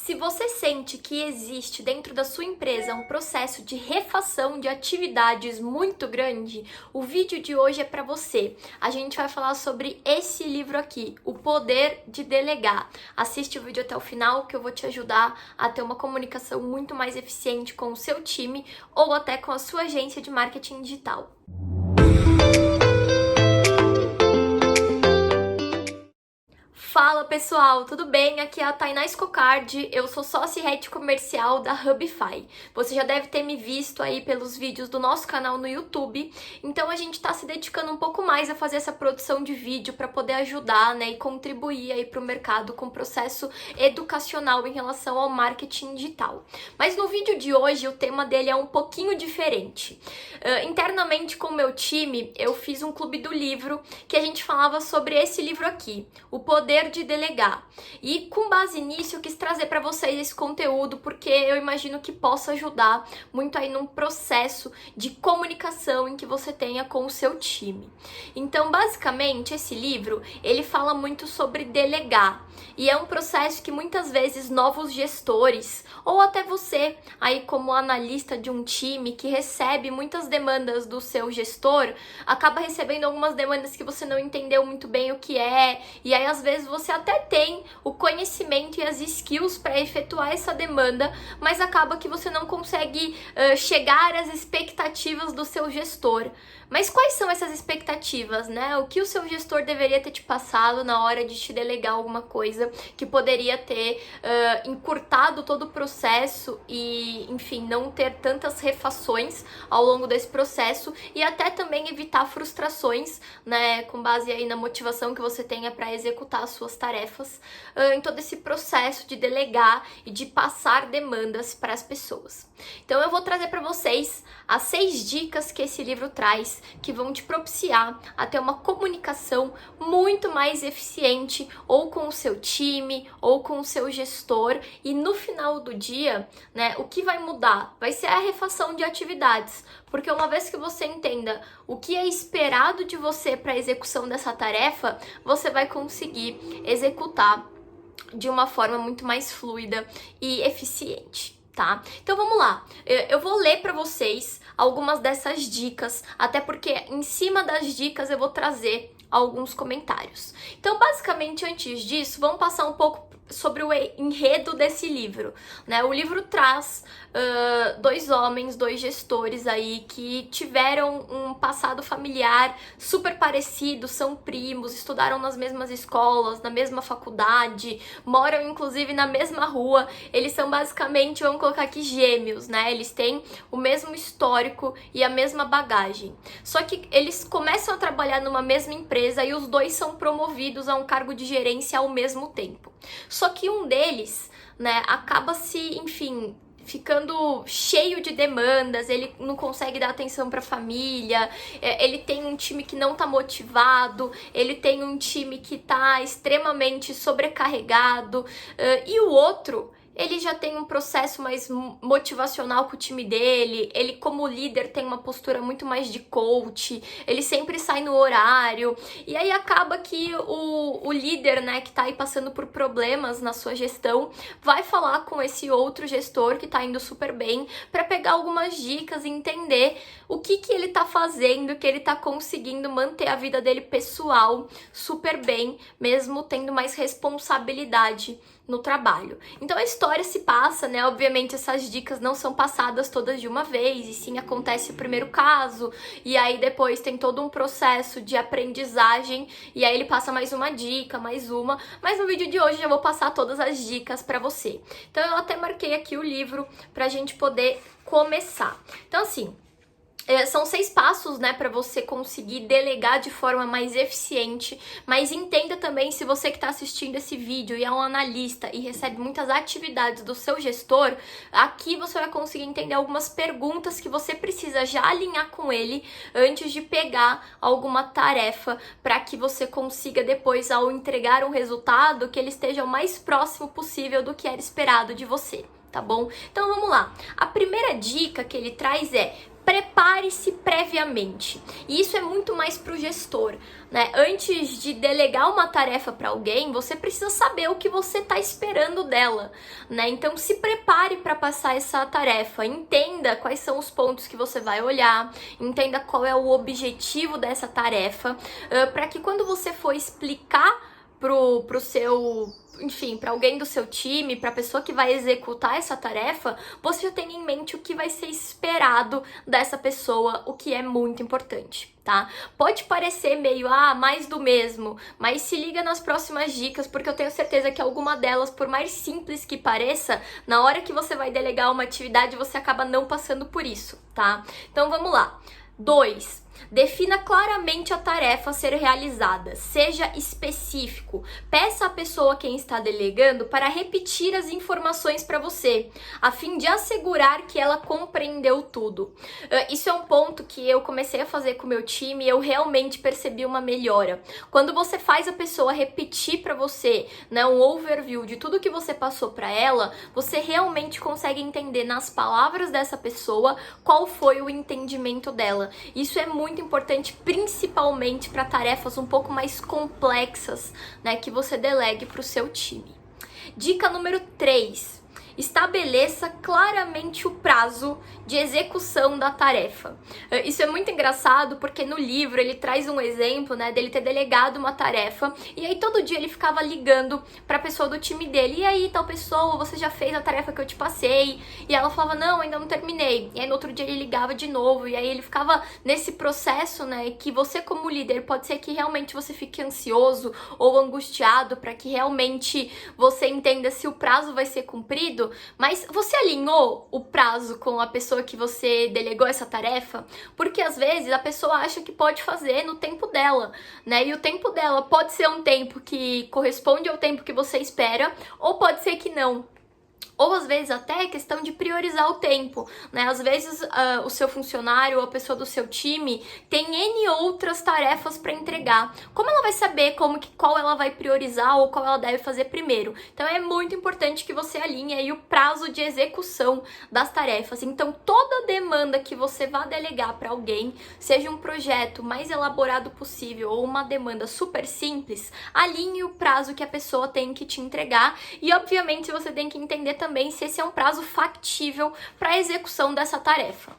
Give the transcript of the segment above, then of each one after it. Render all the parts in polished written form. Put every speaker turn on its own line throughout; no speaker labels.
Se você sente que existe dentro da sua empresa um processo de refação de atividades muito grande, o vídeo de hoje é para você. A gente vai falar sobre esse livro aqui, O Poder de Delegar. Assiste o vídeo até o final que eu vou te ajudar a ter uma comunicação muito mais eficiente com o seu time ou até com a sua agência de marketing digital. Fala pessoal, tudo bem? Aqui é a Tainá Escocardi, eu sou sócia e head comercial da Hubify. Você já deve ter me visto aí pelos vídeos do nosso canal no YouTube, então a gente está se dedicando um pouco mais a fazer essa produção de vídeo para poder ajudar, né, e contribuir aí para o mercado com o processo educacional em relação ao marketing digital. Mas no vídeo de hoje o tema dele é um pouquinho diferente. Internamente com o meu time, eu fiz um clube do livro que a gente falava sobre esse livro aqui, O Poder de Delegar. E com base nisso eu quis trazer para vocês esse conteúdo porque eu imagino que possa ajudar muito aí num processo de comunicação em que você tenha com o seu time. Então, basicamente, esse livro, ele fala muito sobre delegar. E é um processo que muitas vezes novos gestores, ou até você, aí como analista de um time que recebe muitas demandas do seu gestor, acaba recebendo algumas demandas que você não entendeu muito bem o que é, e aí às vezes você até tem o conhecimento e as skills para efetuar essa demanda, mas acaba que você não consegue chegar às expectativas do seu gestor. Mas quais são essas expectativas, né? O que o seu gestor deveria ter te passado na hora de te delegar alguma coisa que poderia ter encurtado todo o processo e, enfim, não ter tantas refações ao longo desse processo e até também evitar frustrações, né? Com base aí na motivação que você tenha para executar as suas tarefas em todo esse processo de delegar e de passar demandas para as pessoas. Então eu vou trazer para vocês as 6 dicas que esse livro traz que vão te propiciar a ter uma comunicação muito mais eficiente ou com o seu time ou com o seu gestor e no final do dia, né, o que vai mudar vai ser a refação de atividades, porque uma vez que você entenda o que é esperado de você para a execução dessa tarefa, você vai conseguir executar de uma forma muito mais fluida e eficiente. Tá? Então vamos lá, eu vou ler para vocês algumas dessas dicas, até porque em cima das dicas eu vou trazer alguns comentários. Então basicamente antes disso, vamos passar um pouco sobre o enredo desse livro, né? O livro traz 2 homens, 2 gestores aí que tiveram um passado familiar super parecido, são primos, estudaram nas mesmas escolas, na mesma faculdade, moram inclusive na mesma rua. Eles são basicamente, vamos colocar aqui, gêmeos, né? Eles têm o mesmo histórico e a mesma bagagem. Só que eles começam a trabalhar numa mesma empresa e os 2 são promovidos a um cargo de gerência ao mesmo tempo. Só que um deles, né, acaba enfim, ficando cheio de demandas, ele não consegue dar atenção para a família, ele tem um time que não tá motivado, ele tem um time que tá extremamente sobrecarregado, e o outro, ele já tem um processo mais motivacional com o time dele, ele como líder tem uma postura muito mais de coach, ele sempre sai no horário, e aí acaba que o líder, né, que tá aí passando por problemas na sua gestão, vai falar com esse outro gestor que tá indo super bem, para pegar algumas dicas e entender o que ele tá fazendo, que ele tá conseguindo manter a vida dele pessoal super bem, mesmo tendo mais responsabilidade no trabalho. Então a história se passa, né? Obviamente essas dicas não são passadas todas de uma vez, e sim acontece o primeiro caso, e aí depois tem todo um processo de aprendizagem, e aí ele passa mais uma dica, mais uma, mas no vídeo de hoje eu já vou passar todas as dicas para você. Então eu até marquei aqui o livro pra gente poder começar. Então assim, são 6 passos, né, para você conseguir delegar de forma mais eficiente, mas entenda também, se você que está assistindo esse vídeo e é um analista e recebe muitas atividades do seu gestor, aqui você vai conseguir entender algumas perguntas que você precisa já alinhar com ele antes de pegar alguma tarefa, para que você consiga depois, ao entregar um resultado, que ele esteja o mais próximo possível do que era esperado de você. tá bom? Então vamos lá. A primeira dica que ele traz é: prepare-se previamente. E isso é muito mais para o gestor, né? Antes de delegar uma tarefa para alguém, você precisa saber o que você está esperando dela, né? Então se prepare para passar essa tarefa, entenda quais são os pontos que você vai olhar, entenda qual é o objetivo dessa tarefa, para que quando você for explicar pro seu, enfim, para alguém do seu time, para a pessoa que vai executar essa tarefa, você já tenha em mente o que vai ser esperado dessa pessoa, o que é muito importante, tá? Pode parecer meio, mais do mesmo, mas se liga nas próximas dicas, porque eu tenho certeza que alguma delas, por mais simples que pareça, na hora que você vai delegar uma atividade, você acaba não passando por isso, tá? Então vamos lá. 2. Defina claramente a tarefa a ser realizada, seja específico. Peça à pessoa quem está delegando para repetir as informações para você, a fim de assegurar que ela compreendeu tudo. Isso é um ponto que eu comecei a fazer com o meu time e eu realmente percebi uma melhora. Quando você faz a pessoa repetir para você, né, um overview de tudo que você passou para ela, você realmente consegue entender nas palavras dessa pessoa qual foi o entendimento dela. Isso é muito importante, principalmente para tarefas um pouco mais complexas, né, que você delegue para o seu time. Dica número 3. Estabeleça claramente o prazo de execução da tarefa. Isso é muito engraçado porque no livro ele traz um exemplo, né, dele ter delegado uma tarefa e aí todo dia ele ficava ligando para a pessoa do time dele: e aí, tal pessoa, você já fez a tarefa que eu te passei? E ela falava: não, ainda não terminei. E aí no outro dia ele ligava de novo e aí ele ficava nesse processo, né, que você como líder pode ser que realmente você fique ansioso ou angustiado para que realmente você entenda se o prazo vai ser cumprido. Mas você alinhou o prazo com a pessoa que você delegou essa tarefa? Porque às vezes a pessoa acha que pode fazer no tempo dela, né? E o tempo dela pode ser um tempo que corresponde ao tempo que você espera, ou pode ser que não. Ou às vezes até é questão de priorizar o tempo, né? Às vezes o seu funcionário ou a pessoa do seu time tem N outras tarefas para entregar. Como ela vai saber qual ela vai priorizar ou qual ela deve fazer primeiro? Então é muito importante que você alinhe aí o prazo de execução das tarefas. Então toda demanda que você vá delegar para alguém, seja um projeto mais elaborado possível ou uma demanda super simples, alinhe o prazo que a pessoa tem que te entregar e obviamente você tem que entender também se esse é um prazo factível para a execução dessa tarefa.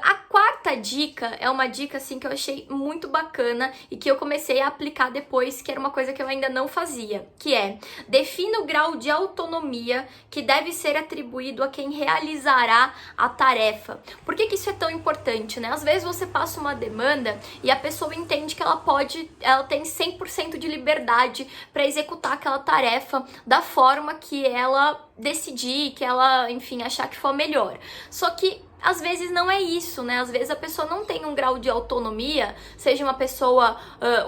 A quarta dica é uma dica assim que eu achei muito bacana e que eu comecei a aplicar depois, que era uma coisa que eu ainda não fazia, que é: defina o grau de autonomia que deve ser atribuído a quem realizará a tarefa. Por que isso é tão importante, né? Às vezes você passa uma demanda e a pessoa entende que ela tem 100% de liberdade para executar aquela tarefa da forma que ela decidir, que ela, enfim, achar que for melhor. Só que às vezes não é isso, né? Às vezes a pessoa não tem um grau de autonomia, seja uma pessoa,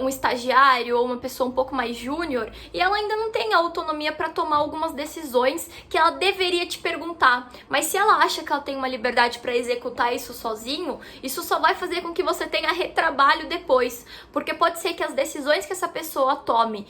um estagiário ou uma pessoa um pouco mais júnior, e ela ainda não tem a autonomia para tomar algumas decisões que ela deveria te perguntar. Mas se ela acha que ela tem uma liberdade para executar isso sozinho, isso só vai fazer com que você tenha retrabalho depois. Porque pode ser que as decisões que essa pessoa tome,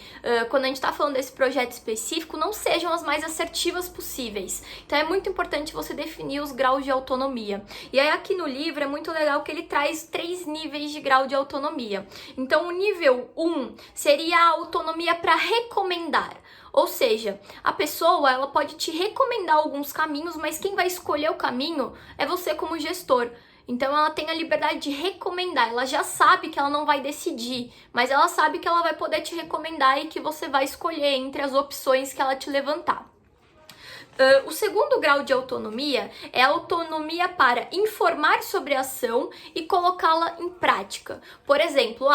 quando a gente tá falando desse projeto específico, não sejam as mais assertivas possíveis. Então é muito importante você definir os graus de autonomia. E aí aqui no livro é muito legal que ele traz 3 níveis de grau de autonomia. Então o nível 1 seria a autonomia para recomendar. Ou seja, a pessoa ela pode te recomendar alguns caminhos, mas quem vai escolher o caminho é você como gestor. Então ela tem a liberdade de recomendar, ela já sabe que ela não vai decidir, mas ela sabe que ela vai poder te recomendar e que você vai escolher entre as opções que ela te levantar. O segundo grau de autonomia é a autonomia para informar sobre a ação e colocá-la em prática. Por exemplo,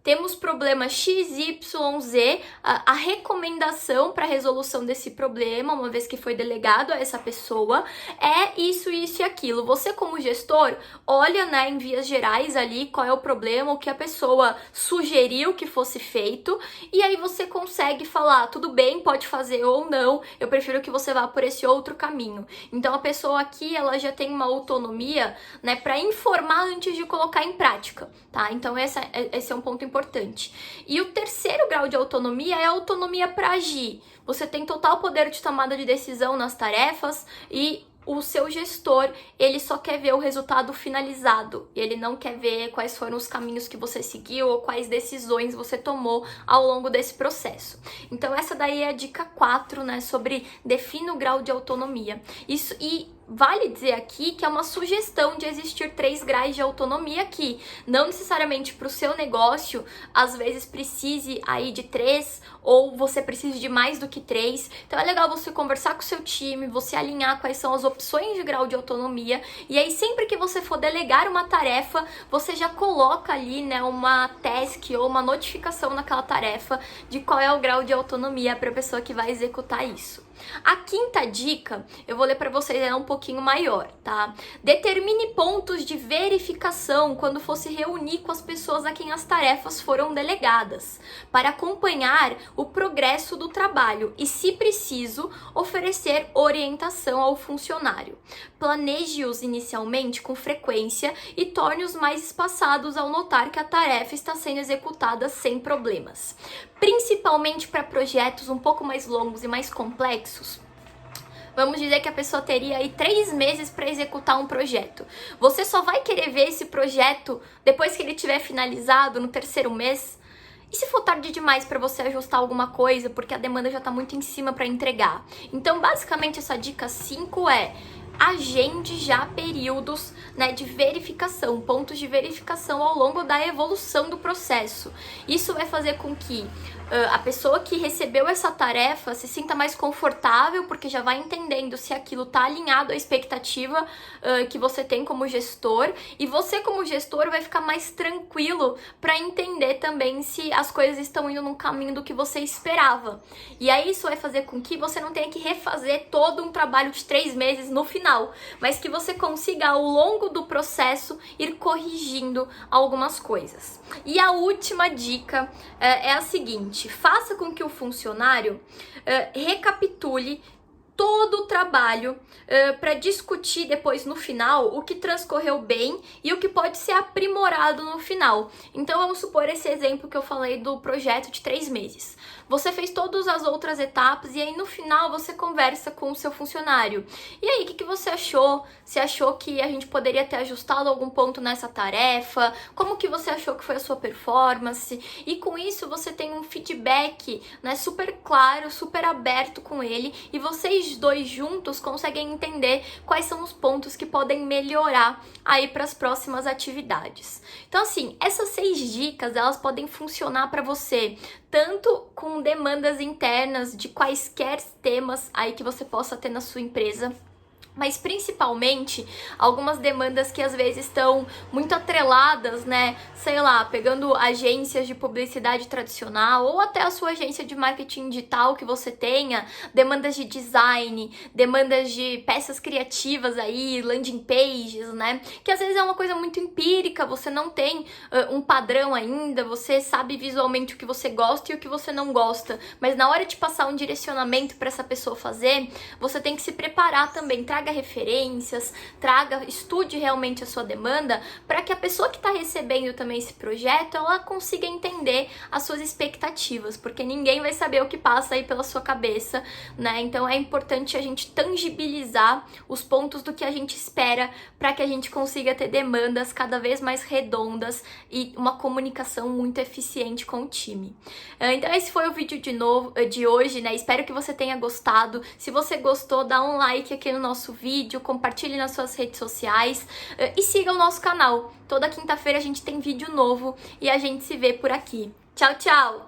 temos problema XYZ, a recomendação para a resolução desse problema, uma vez que foi delegado a essa pessoa, é isso, isso e aquilo. Você como gestor, olha, né, em vias gerais ali qual é o problema, o que a pessoa sugeriu que fosse feito, e aí você consegue falar: tudo bem, pode fazer ou não, eu prefiro que você vá por esse outro caminho. Então a pessoa aqui, ela já tem uma autonomia, né, para informar antes de colocar em prática, tá? Então esse é um ponto importante. E o terceiro grau de autonomia é a autonomia para agir. Você tem total poder de tomada de decisão nas tarefas e o seu gestor, ele só quer ver o resultado finalizado. Ele não quer ver quais foram os caminhos que você seguiu ou quais decisões você tomou ao longo desse processo. Então essa daí é a dica 4, né, sobre defina o grau de autonomia. Isso, e vale dizer aqui que é uma sugestão de existir 3 graus de autonomia aqui. Não necessariamente para o seu negócio, às vezes precise aí de 3 ou você precise de mais do que 3. Então é legal você conversar com o seu time, você alinhar quais são as opções de grau de autonomia. E aí sempre que você for delegar uma tarefa, você já coloca ali, né, uma task ou uma notificação naquela tarefa de qual é o grau de autonomia para a pessoa que vai executar isso. A quinta dica, eu vou ler para vocês, é um pouquinho maior, tá? Determine pontos de verificação quando for se reunir com as pessoas a quem as tarefas foram delegadas, para acompanhar o progresso do trabalho e, se preciso, oferecer orientação ao funcionário. Planeje-os inicialmente com frequência e torne-os mais espaçados ao notar que a tarefa está sendo executada sem problemas. Principalmente para projetos um pouco mais longos e mais complexos. Vamos dizer que a pessoa teria aí 3 meses para executar um projeto. Você só vai querer ver esse projeto depois que ele tiver finalizado no 3º mês? E se for tarde demais para você ajustar alguma coisa, porque a demanda já está muito em cima para entregar? Então, basicamente, essa dica 5 é: agende já períodos, né, de verificação, pontos de verificação ao longo da evolução do processo. Isso vai fazer com que a pessoa que recebeu essa tarefa se sinta mais confortável, porque já vai entendendo se aquilo está alinhado à expectativa que você tem como gestor, e você como gestor vai ficar mais tranquilo para entender também se as coisas estão indo num caminho do que você esperava. E aí isso vai fazer com que você não tenha que refazer todo um trabalho de 3 meses no final, mas que você consiga ao longo do processo ir corrigindo algumas coisas. E a última dica é a seguinte: faça com que o funcionário recapitule todo o trabalho para discutir depois no final o que transcorreu bem e o que pode ser aprimorado no final. Então vamos supor esse exemplo que eu falei do projeto de 3 meses. Você fez todas as outras etapas e aí no final você conversa com o seu funcionário. E aí, o que você achou? Você achou que a gente poderia ter ajustado algum ponto nessa tarefa? Como que você achou que foi a sua performance? E com isso você tem um feedback, né, super claro, super aberto com ele, e vocês dois juntos conseguem entender quais são os pontos que podem melhorar aí para as próximas atividades. Então, assim, essas 6 dicas, elas podem funcionar para você tanto com demandas internas de quaisquer temas aí que você possa ter na sua empresa, mas principalmente algumas demandas que às vezes estão muito atreladas, né? Sei lá, pegando agências de publicidade tradicional ou até a sua agência de marketing digital que você tenha, demandas de design, demandas de peças criativas aí, landing pages, né? Que às vezes é uma coisa muito empírica, você não tem um padrão ainda, você sabe visualmente o que você gosta e o que você não gosta, mas na hora de passar um direcionamento para essa pessoa fazer, você tem que se preparar também, traga referências, estude realmente a sua demanda, para que a pessoa que está recebendo também esse projeto, ela consiga entender as suas expectativas, porque ninguém vai saber o que passa aí pela sua cabeça, né? Então é importante a gente tangibilizar os pontos do que a gente espera, para que a gente consiga ter demandas cada vez mais redondas e uma comunicação muito eficiente com o time. Então esse foi o vídeo de hoje, né? Espero que você tenha gostado. Se você gostou, dá um like aqui no nosso vídeo, compartilhe nas suas redes sociais e siga o nosso canal. Toda quinta-feira a gente tem vídeo novo e a gente se vê por aqui. Tchau, tchau!